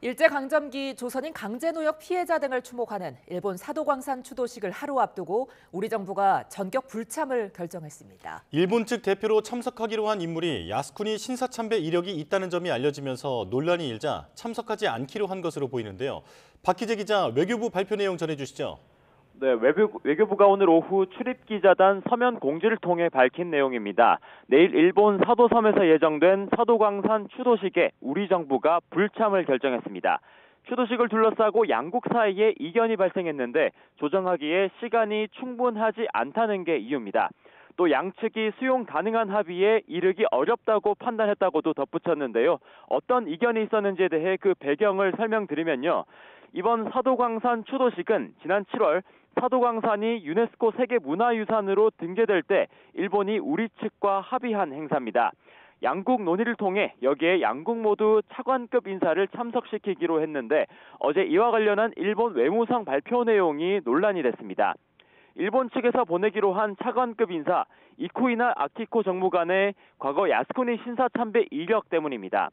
일제강점기 조선인 강제노역 피해자 등을 추모하는 일본 사도광산 추도식을 하루 앞두고 우리 정부가 전격 불참을 결정했습니다. 일본 측 대표로 참석하기로 한 인물이 야스쿠니 신사참배 이력이 있다는 점이 알려지면서 논란이 일자 참석하지 않기로 한 것으로 보이는데요. 박희재 기자, 외교부 발표 내용 전해주시죠. 네, 외교부가 오늘 오후 출입기자단 서면 공지를 통해 밝힌 내용입니다. 내일 일본 사도섬에서 예정된 사도광산 추도식에 우리 정부가 불참을 결정했습니다. 추도식을 둘러싸고 양국 사이에 이견이 발생했는데 조정하기에 시간이 충분하지 않다는 게 이유입니다. 또 양측이 수용 가능한 합의에 이르기 어렵다고 판단했다고도 덧붙였는데요. 어떤 이견이 있었는지에 대해 그 배경을 설명드리면요. 이번 사도광산 추도식은 지난 7월 사도광산이 유네스코 세계문화유산으로 등재될 때 일본이 우리 측과 합의한 행사입니다. 양국 논의를 통해 여기에 양국 모두 차관급 인사를 참석시키기로 했는데 어제 이와 관련한 일본 외무성 발표 내용이 논란이 됐습니다. 일본 측에서 보내기로 한 차관급 인사 이쿠이나 아키코 정무관의 과거 야스쿠니 신사참배 이력 때문입니다.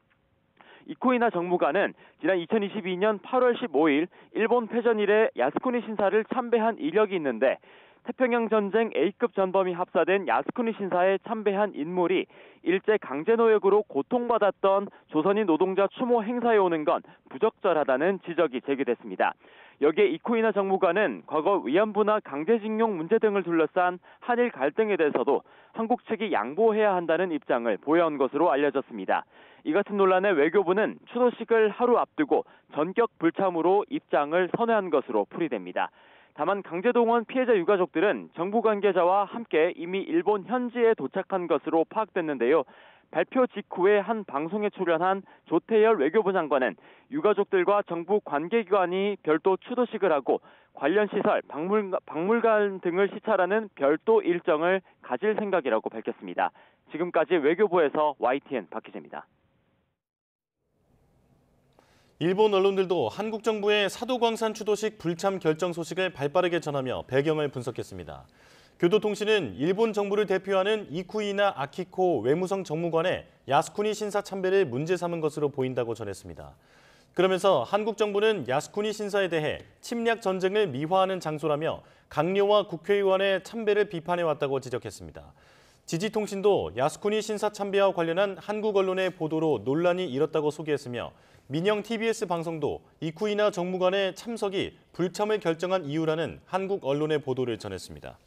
이쿠이나 정무관은 지난 2022년 8월 15일 일본 패전 이래 야스쿠니 신사를 참배한 이력이 있는데 태평양 전쟁 A급 전범이 합사된 야스쿠니 신사에 참배한 인물이 일제 강제노역으로 고통받았던 조선인 노동자 추모 행사에 오는 건 부적절하다는 지적이 제기됐습니다. 여기에 이쿠이나 정무관은 과거 위안부나 강제징용 문제 등을 둘러싼 한일 갈등에 대해서도 한국 측이 양보해야 한다는 입장을 보여온 것으로 알려졌습니다. 이 같은 논란에 외교부는 추도식을 하루 앞두고 전격 불참으로 입장을 선회한 것으로 풀이됩니다. 다만 강제동원 피해자 유가족들은 정부 관계자와 함께 이미 일본 현지에 도착한 것으로 파악됐는데요. 발표 직후에 한 방송에 출연한 조태열 외교부 장관은 유가족들과 정부 관계기관이 별도 추도식을 하고 관련 시설, 박물관 등을 시찰하는 별도 일정을 가질 생각이라고 밝혔습니다. 지금까지 외교부에서 YTN 박희재입니다. 일본 언론들도 한국 정부의 사도광산 추도식 불참 결정 소식을 발빠르게 전하며 배경을 분석했습니다. 교도통신은 일본 정부를 대표하는 이쿠이나 아키코 외무성 정무관의 야스쿠니 신사 참배를 문제 삼은 것으로 보인다고 전했습니다. 그러면서 한국 정부는 야스쿠니 신사에 대해 침략 전쟁을 미화하는 장소라며 강요와 국회의원의 참배를 비판해왔다고 지적했습니다. 지지통신도 야스쿠니 신사 참배와 관련한 한국 언론의 보도로 논란이 일었다고 소개했으며 민영 TBS 방송도 이쿠이나 정무관의 참석이 불참을 결정한 이유라는 한국 언론의 보도를 전했습니다.